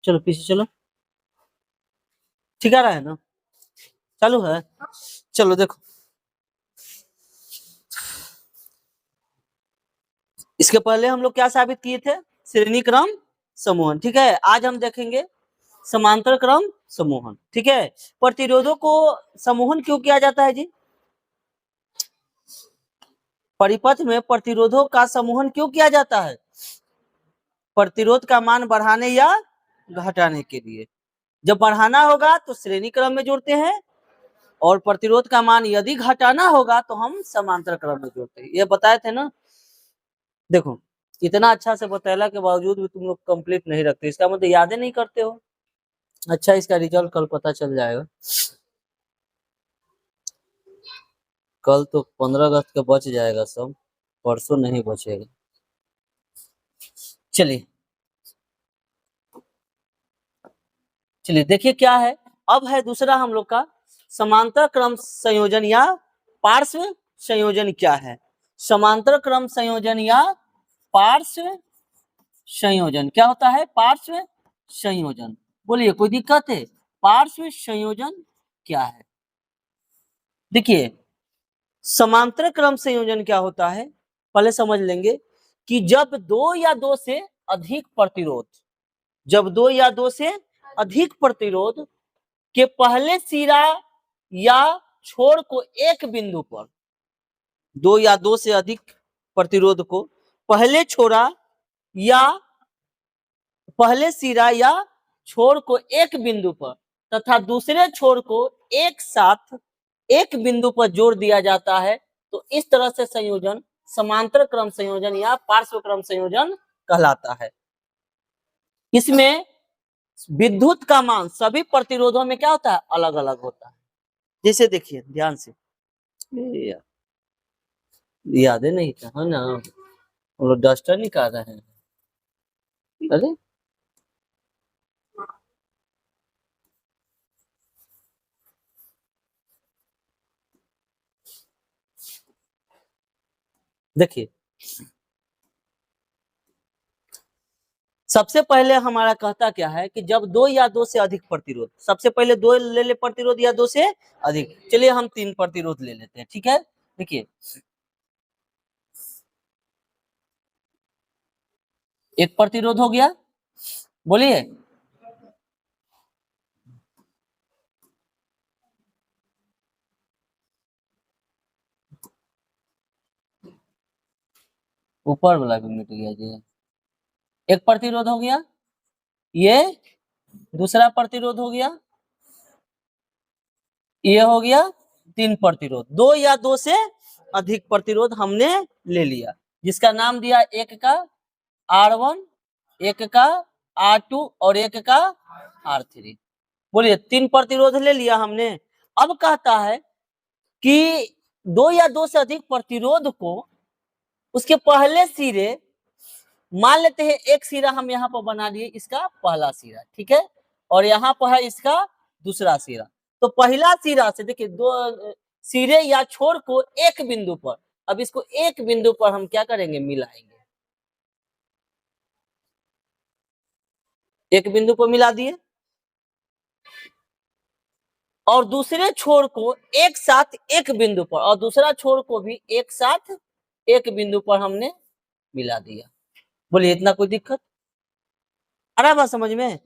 चलो पीछे चलो, ठीक आ रहा है ना, चालू है। चलो देखो, इसके पहले हम लोग क्या साबित किए थे, श्रेणी क्रम समूहन। ठीक है, आज हम देखेंगे समांतर क्रम समूहन। ठीक है, प्रतिरोधों को समूहन क्यों किया जाता है जी, परिपथ में प्रतिरोधों का समूहन क्यों किया जाता है, प्रतिरोध का मान बढ़ाने या घटाने के लिए। जब बढ़ाना होगा तो श्रेणी क्रम में जोड़ते हैं, और प्रतिरोध का मान यदि घटाना होगा तो हम समांतर क्रम में जोड़ते हैं। ये बताए थे ना। देखो, इतना अच्छा से बताने के बावजूद भी तुम लोग कंप्लीट नहीं रखते, इसका मतलब यादें नहीं करते हो। अच्छा, इसका रिजल्ट कल पता चल जाएगा। कल तो 15 अगस्त का बच जाएगा सब, परसों नहीं बचेगा। चलिए चलिए देखिए क्या है। अब है दूसरा हम लोग का समांतर क्रम संयोजन या पार्श्व संयोजन। क्या है समांतर क्रम संयोजन या पार्श्व संयोजन, क्या होता है पार्श्व संयोजन, बोलिए कोई दिक्कत है। पार्श्व संयोजन क्या है, देखिए समांतर क्रम संयोजन क्या होता है, पहले समझ लेंगे कि जब दो या दो से अधिक प्रतिरोध, जब दो या दो से अधिक प्रतिरोध के पहले सिरा या छोर को एक बिंदु पर, दो या दो से अधिक प्रतिरोध को पहले छोरा या पहले सिरा या छोर को एक बिंदु पर तथा दूसरे छोर को एक साथ एक बिंदु पर जोड़ दिया जाता है, तो इस तरह से संयोजन समांतर क्रम संयोजन या पार्श्व क्रम संयोजन कहलाता है। इसमें विद्युत का मान सभी प्रतिरोधों में क्या होता है, अलग अलग होता है। जैसे देखिए ध्यान से, याद नहीं था है ना, हम लोग डस्टर निकाल रहे हैं। अरे देखिए, सबसे पहले हमारा कहता क्या है कि जब दो या दो से अधिक प्रतिरोध, सबसे पहले दो ले ले प्रतिरोध या दो से अधिक, चलिए हम तीन प्रतिरोध ले लेते हैं। ठीक है, देखिए एक प्रतिरोध हो गया, बोलिए ऊपर वाला भी मिट गया जी। एक प्रतिरोध हो गया, ये दूसरा प्रतिरोध हो गया, ये हो गया तीन प्रतिरोध। दो या दो से अधिक प्रतिरोध हमने ले लिया, जिसका नाम दिया एक का R1, एक का R2 और एक का R3। बोलिए तीन प्रतिरोध ले लिया हमने। अब कहता है कि दो या दो से अधिक प्रतिरोध को उसके पहले सिरे, मान लेते हैं एक सिरा हम यहाँ पर बना लिए, इसका पहला सिरा, ठीक है, और यहाँ पर है इसका दूसरा सिरा। तो पहला सिरा से देखिए दो सिरे या छोर को एक बिंदु पर, अब इसको एक बिंदु पर हम क्या करेंगे, मिलाएंगे, एक बिंदु पर मिला दिए, और दूसरे छोर को एक साथ एक बिंदु पर, और दूसरा छोर को भी एक साथ एक बिंदु पर हमने मिला दिया। बोलिए इतना कोई दिक्कत आ रहा है बात समझ में,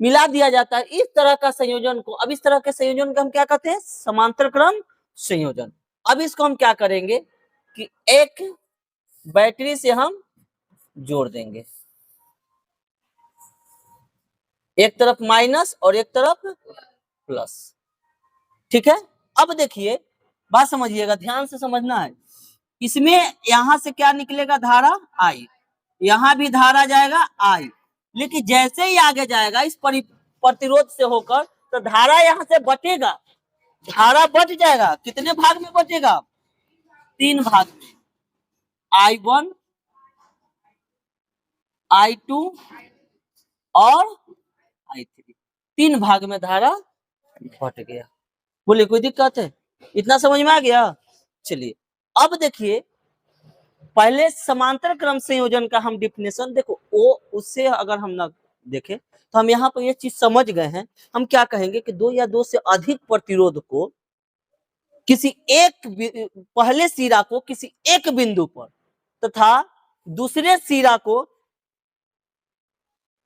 मिला दिया जाता है इस तरह का संयोजन को। अब इस तरह के संयोजन को हम क्या कहते हैं, समांतर क्रम संयोजन। अब इसको हम क्या करेंगे कि एक बैटरी से हम जोड़ देंगे, एक तरफ माइनस और एक तरफ प्लस। ठीक है, अब देखिए बात समझिएगा, ध्यान से समझना है। इसमें यहां से क्या निकलेगा, धारा आई, यहां भी धारा जाएगा आई, लेकिन जैसे ही आगे जाएगा इस प्रतिरोध से होकर, तो धारा यहां से बटेगा, धारा बच जाएगा, कितने भाग में बचेगा, तीन भाग में, I1, I2 और I3, तीन भाग में धारा बट गया। बोलिए कोई दिक्कत है, इतना समझ में आ गया। चलिए अब देखिए पहले समांतर क्रम संयोजन का हम डिफिनेशन देखो, वो उससे अगर हम ना देखें तो हम यहाँ पर ये चीज समझ गए हैं। हम क्या कहेंगे कि दो या दो से अधिक प्रतिरोध को किसी एक पहले सिरा को किसी एक बिंदु पर तथा दूसरे सिरा को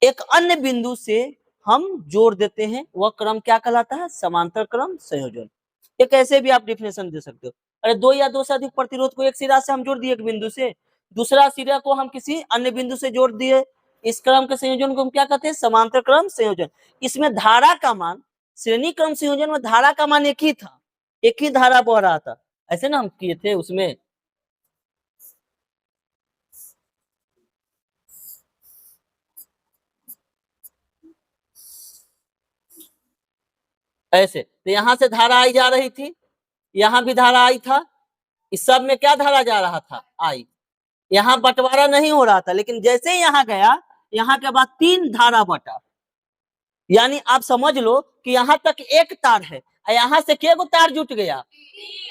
एक अन्य बिंदु से हम जोड़ देते हैं, वह क्रम क्या कहलाता है? समांतर क्रम संयोजन। ये कैसे भी आप डिफिनेशन दे सकते हो। अरे दो या दो से अधिक प्रतिरोध को एक सिरा से हम जोड़ दिए एक बिंदु से, दूसरा सिरा को हम किसी अन्य बिंदु से जोड़ दिए, इस क्रम के संयोजन को हम क्या कहते हैं? समांतर क्रम संयोजन। इसमें धारा का मान, श्रेणी क्रम संयोजन में धारा का मान एक ही था, एक ही धारा बह रहा था, ऐसे ना हम किए थे उसमें। ऐसे तो यहां से धारा आई जा रही थी, यहां भी धारा आई था, इस सब में क्या धारा जा रहा था? आई। यहाँ बंटवारा नहीं हो रहा था, लेकिन जैसे ही यहाँ गया, यहाँ के बाद तीन धारा बटा, यानी आप समझ लो कि यहाँ तक एक तार है, यहाँ से के गो तार जुट गया?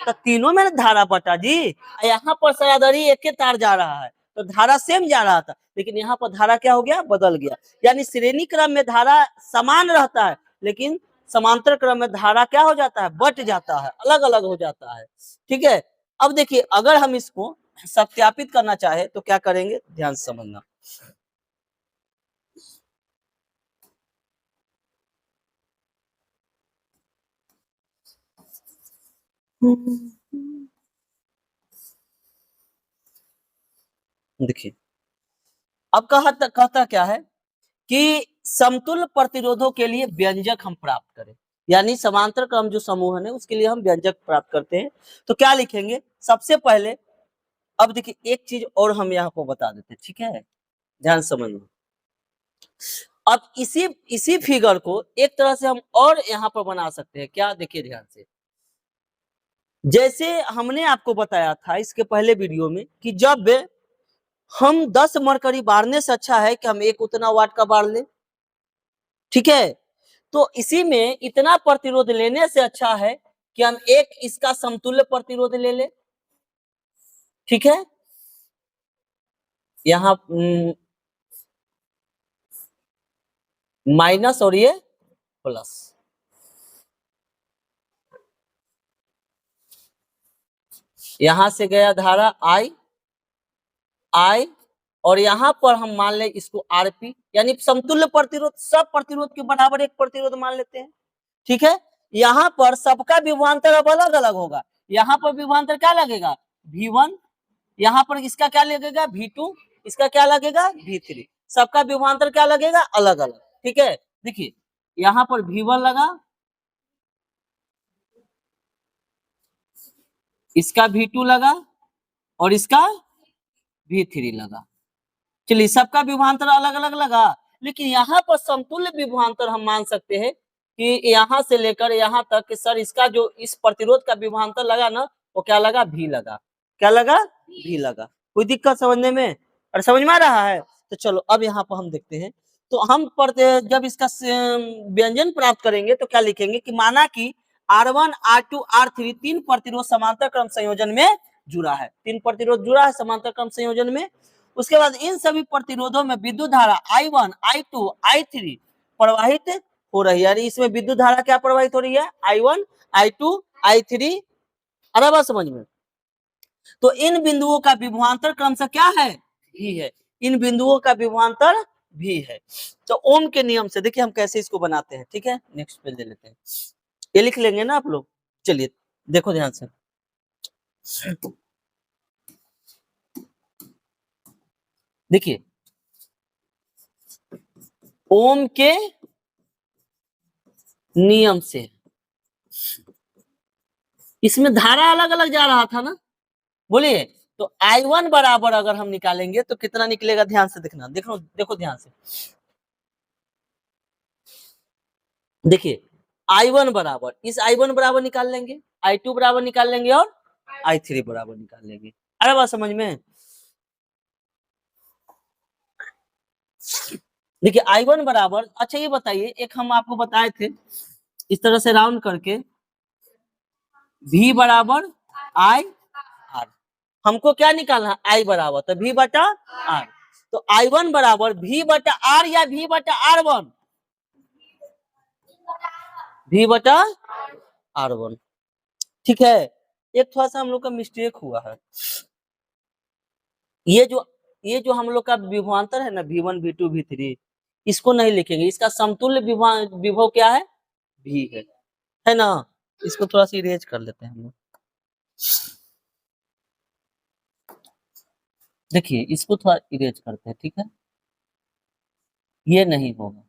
तो तीनों में धारा बटा जी। यहाँ पर सरादरी एक तार जा रहा है तो धारा सेम जा रहा था, लेकिन यहाँ पर धारा क्या हो गया? बदल गया। यानी श्रेणी क्रम में धारा समान रहता है, लेकिन समांतर क्रम में धारा क्या हो जाता है? बट जाता है, अलग अलग हो जाता है। ठीक है, अब देखिए अगर हम इसको सत्यापित करना चाहे तो क्या करेंगे? ध्यान से समझना। देखिए अब कहता क्या है कि समतुल्य प्रतिरोधों के लिए व्यंजक हम प्राप्त करें, यानी समांतर क्रम जो समूह है उसके लिए हम व्यंजक प्राप्त करते हैं। तो क्या लिखेंगे? सबसे पहले अब देखिए एक चीज और हम यहाँ पर बता देते हैं, ठीक है, ध्यान समझना। अब इसी फिगर को एक तरह से हम और यहाँ पर बना सकते हैं। क्या? देखिए ध्यान से, जैसे हमने आपको बताया था इसके पहले वीडियो में कि जब हम 10 मरकरी बारने से अच्छा है कि हम एक उतना वाट का बार लें, ठीक है। तो इसी में इतना प्रतिरोध लेने से अच्छा है कि हम एक इसका समतुल्य प्रतिरोध ले ले, ठीक है। यहाँ माइनस और ये प्लस, यहां से गया धारा आई आई, और यहाँ पर हम मान ले इसको आरपी, यानी समतुल्य प्रतिरोध, सब प्रतिरोध के बराबर एक प्रतिरोध मान लेते हैं, ठीक है। यहाँ पर सबका विभवांतर अब अलग अलग होगा। यहाँ पर विभवांतर क्या लगेगा? V1, यहाँ पर इसका क्या लगेगा? V2, इसका क्या लगेगा? V3। सबका विभवांतर क्या लगेगा? अलग अलग, ठीक है। देखिए यहाँ पर V1 लगा, इसका V2 लगा और इसका V3 लगा। चलिए सबका विभवांतर अलग अलग लगा, लेकिन यहाँ पर समतुल्य विभवांतर हम मान सकते हैं कि यहाँ से लेकर यहाँ तक कि सर इसका जो इस प्रतिरोध का विभवांतर लगा ना, वो क्या लगा? भी लगा। क्या लगा? भी लगा। कोई दिक्कत समझने में? और समझ में आ रहा है? तो चलो अब यहाँ पर हम देखते हैं। तो हम जब इसका व्यंजन प्राप्त करेंगे तो क्या लिखेंगे कि माना कि R1, R2, R3 तीन प्रतिरोध समांतर क्रम संयोजन में जुड़ा है, तीन प्रतिरोध जुड़ा है समांतर क्रम संयोजन में। उसके बाद इन सभी प्रतिरोधों में विद्युत धारा I1, I2, I3 प्रवाहित हो रही है, यानी इसमें विद्युत धारा क्या प्रवाहित हो रही है? I1, I2, I3। अरे बात समझ में? तो इन बिंदुओं का विभवांतर क्रमशः क्या है? भी है। इन बिंदुओं का विभवांतर भी है। तो ओम के नियम से देखिए हम कैसे इसको बनाते हैं, ठीक है। नेक्स्ट पेज ले लेते हैं, ये लिख लेंगे ना आप लोग। चलिए देखो ध्यान से, देखिए ओम के नियम से इसमें धारा अलग अलग जा रहा था ना, बोलिए। तो I1 बराबर अगर हम निकालेंगे तो कितना निकलेगा? ध्यान से देखना, देखो ध्यान से। देखिए I1 बराबर, इस I1 बराबर निकाल लेंगे, I2 बराबर निकाल लेंगे और I3 बराबर निकाल लेंगे। अरे बात समझ में? देखिए I1 बराबर, अच्छा ये बताइए, एक हम आपको बताए थे इस तरह से राउंड करके, V बराबर I R, हमको क्या निकालना है, आई बराबर, तो V बटा आर, तो I1 बराबर V बटा आर या V बटा R1, V बटा R1। ठीक है, एक थोड़ा सा हम लोग का मिस्टेक हुआ है, ये जो हम लोग का विभवांतर है ना V1 V2 V3, इसको नहीं लिखेंगे, इसका समतुल्य विभव क्या है, V है ना। इसको थोड़ा सा इरेज कर लेते हैं हम लोग। देखिए इसको थोड़ा इरेज करते हैं, ठीक है, ये नहीं होगा।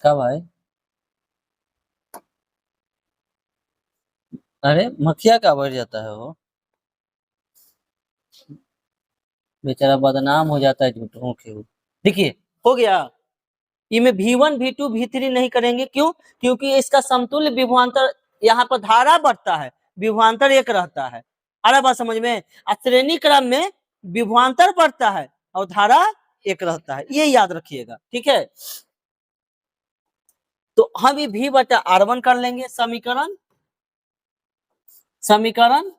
कब आए, अरे मखिया का बढ़ जाता है वो, बेचारा बदनाम हो जाता है झूठों के। देखिए हो गया, इनमें V1 V2 V3 नहीं करेंगे, क्यों, क्योंकि इसका समतुल्य विभवांतर, यहाँ पर धारा बढ़ता है, विभवांतर एक रहता है। अरे बात समझ में, श्रेणी क्रम में विभवांतर बढ़ता है और धारा एक रहता है, ये याद रखिएगा, ठीक है। तो हम ये V बटा R1 कर लेंगे, समीकरण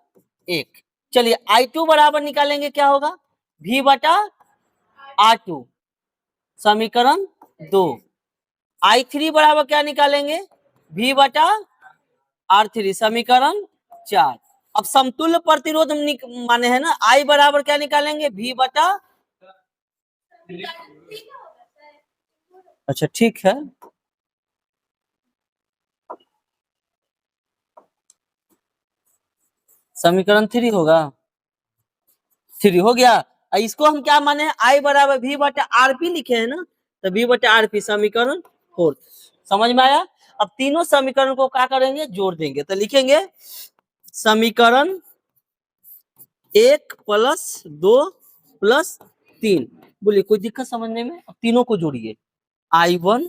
1। चलिए I2 बराबर निकालेंगे, क्या होगा, V बटा R2, समीकरण 2। I3 बराबर क्या निकालेंगे, V बटा R3, समीकरण 4। अब समतुल्य प्रतिरोध माने है ना, I बराबर क्या निकालेंगे, V बटा, अच्छा ठीक है, समीकरण 3 होगा, 3 हो गया। इसको हम क्या माने हैं, I बराबर V बटा RP लिखे हैं ना, तो V बटा RP, समीकरण 4। समझ में आया। अब तीनों समीकरण को क्या करेंगे, जोड़ देंगे, तो लिखेंगे समीकरण 1 + 2 + 3। बोलिए कोई दिक्कत समझने में, अब तीनों को जोड़िए, I1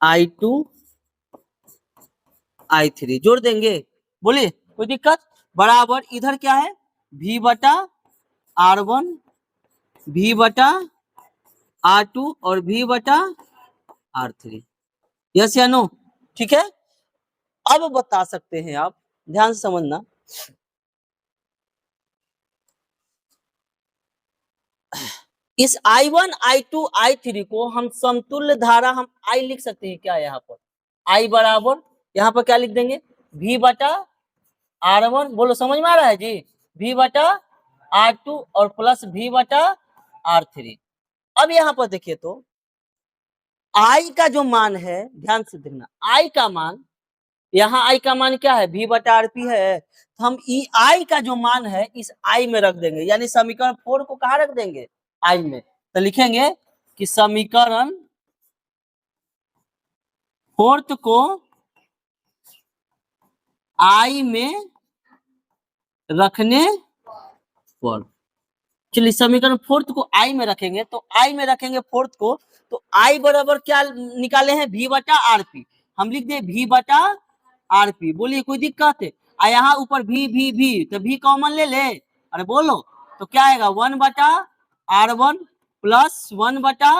I2 I3 जोड़ देंगे, बोलिए कोई दिक्कत, बराबर इधर क्या है, V बटा R1, V बटा R2 और V बटा R3, यस या नो, ठीक है। अब बता सकते हैं आप, ध्यान से समझना, इस I1 I2 I3 को हम समतुल्य धारा, हम I लिख सकते हैं क्या, यहाँ पर I बराबर, यहाँ पर क्या लिख देंगे, V बटा R1, बोलो समझ में आ रहा है जी, V बटा R2 और प्लस V बटा R3। अब यहाँ पर देखिए तो I का जो मान है, ध्यान से देखना, I का मान, यहाँ I का मान क्या है, V बटा RP है, तो हम I का जो मान है इस I में रख देंगे, यानी समीकरण 4 को कहाँ रख देंगे, I में, तो लिखेंगे कि समीकरण 4 को I में रखने पर, चलिए समीकरण 4 को I में रखेंगे, तो I में रखेंगे 4 को, तो I बराबर क्या निकाले हैं, V बटा RP, हम लिख दे V बटा RP, बोलिए कोई दिक्कत है, यहाँ ऊपर V, तो V कॉमन ले ले, अरे बोलो, तो क्या आएगा, 1 बटा R1 प्लस 1 बटा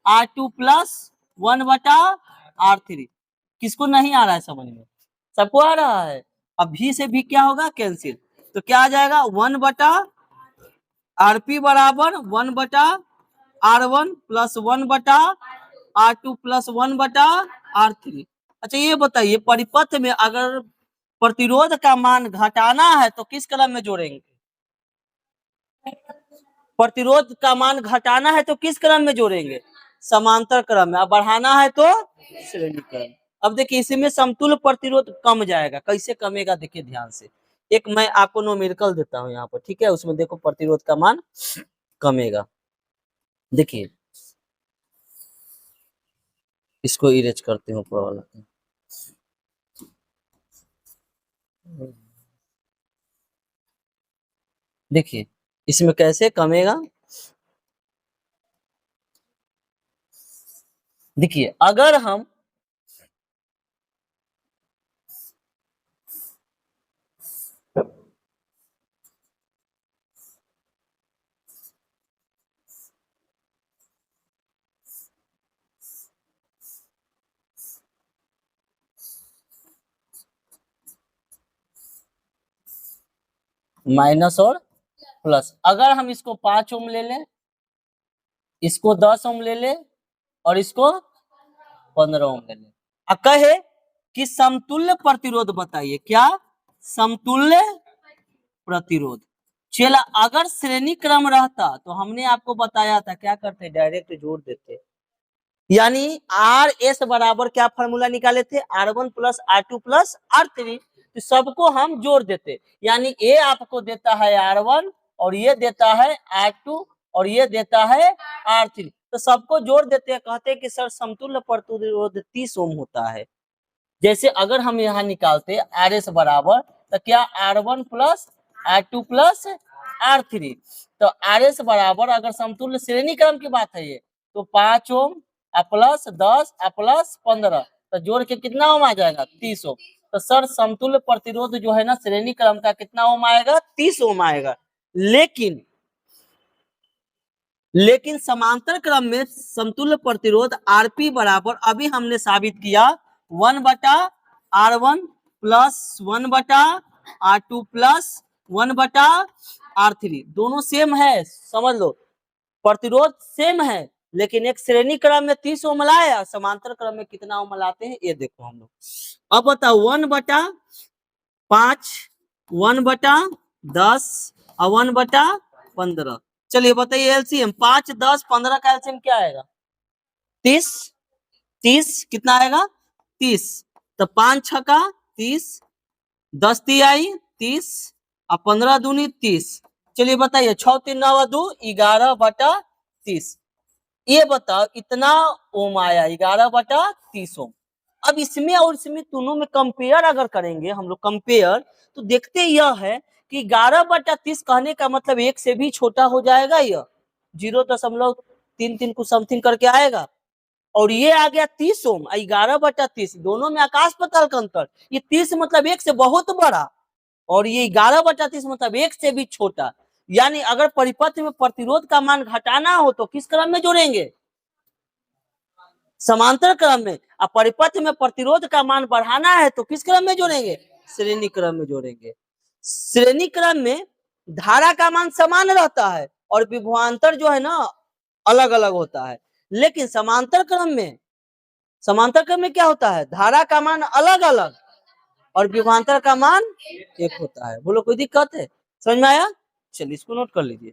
R2 प्लस 1 बटा R3। किसको नहीं आ रहा है समझ में, सबको आ रहा है। अब V से V क्या होगा, कैंसिल, तो क्या आ जाएगा, 1 बटा RP बराबर 1 बटा R1 प्लस 1 बटा R2 प्लस 1 बटा R3। अच्छा ये बताइए, परिपथ में अगर प्रतिरोध का मान घटाना है तो किस क्रम में जोड़ेंगे, प्रतिरोध का मान घटाना है तो किस क्रम में जोड़ेंगे, समांतर क्रम में, अब बढ़ाना है तो श्रेणी क्रम। अब देखिए इसमें समतुल्य प्रतिरोध कम जाएगा, कैसे कमेगा, देखिए ध्यान से, एक मैं आपको नोमेरिकल देता हूं यहाँ पर, ठीक है, उसमें देखो प्रतिरोध का मान कमेगा। देखिए इसको इरेज करते हैं ऊपर वाला, देखिए इसमें कैसे कमेगा, देखिए अगर हम माइनस और प्लस। अगर हम इसको 5 ओम ले लें, इसको 10 ओम ले लें और इसको 15 ओम ले लें, अब कहे कि समतुल्य प्रतिरोध बताइए। क्या? समतुल्य प्रतिरोध। चला, अगर श्रेणी क्रम रहता तो हमने आपको बताया था क्या करते, डायरेक्ट जोड़ देते। यानी आर एस बराबर क्या फॉर्मूला निकाले थे, R1 plus R2 plus R3, तो सबको हम जोड़ देते। यानी ए आपको देता है R1 और ये देता है R2 और ये देता है R3, तो सबको जोड़ देते हैं। कहते हैं कि सर समतुल्य प्रतिरोध 30 ओम होता है। जैसे अगर हम यहाँ निकालते आर एस बराबर, तो क्या R1 plus R2 plus R3, तो आर एस बराबर अगर समतुल्य श्रेणी क्रम की बात है ये, तो 5 ओम प्लस 10 प्लस 15, तो जोड़ के कितना ओम आ जाएगा, 30 ओम। तो सर समतुल्य प्रतिरोध जो है ना श्रेणी क्रम का कितना ओम आएगा, 30 ओम आएगा। लेकिन समांतर क्रम में समतुल्य प्रतिरोध आरपी बराबर, अभी हमने साबित किया 1/R1 plus 1/R2 plus 1/R3, दोनों सेम है, समझ लो प्रतिरोध सेम है। लेकिन एक श्रेणी क्रम में 30 ओम लाया, समांतर क्रम में कितना ओम लाते हैं ये देखो हम लोग। अब बताओ 1/5, 1/10 और 1/15। चलिए बताइए एलसीएम, 5, 10, 15 का एलसीएम क्या आएगा, 30। 30 कितना आएगा, 30। तो 5 छका 30, 10 तिहाई 30 और 15 दूनी 30। चलिए बताइए 6 3 9 2 11/30। ये बताओ इतना ओम आया, 11/30 ओम। अब इसमें और इसमें दोनों में कंपेयर अगर करेंगे हम लोग, कंपेयर, तो देखते यह है कि 11/30 कहने का मतलब 1 से भी छोटा हो जाएगा, यह 0.33 कुछ समथिंग करके आएगा। और ये आ गया 30 ओम, 11/30, दोनों में आकाश पाताल का अंतर। ये 30 मतलब 1 से बहुत बड़ा और ये 11/30 मतलब 1 से भी छोटा। यानी अगर परिपथ में प्रतिरोध का मान घटाना हो तो किस क्रम में जोड़ेंगे, समांतर क्रम में। अब परिपथ में प्रतिरोध का मान बढ़ाना है तो किस क्रम में जोड़ेंगे, श्रेणी क्रम में जोड़ेंगे। श्रेणी क्रम में धारा का मान समान रहता है और विभवांतर जो है ना अलग अलग होता है। लेकिन समांतर क्रम में क्या होता है, धारा का मान अलग अलग और विभवांतर का मान एक होता है। बोलो कोई दिक्कत है, समझ में आया? चलिए इसको नोट कर लीजिए।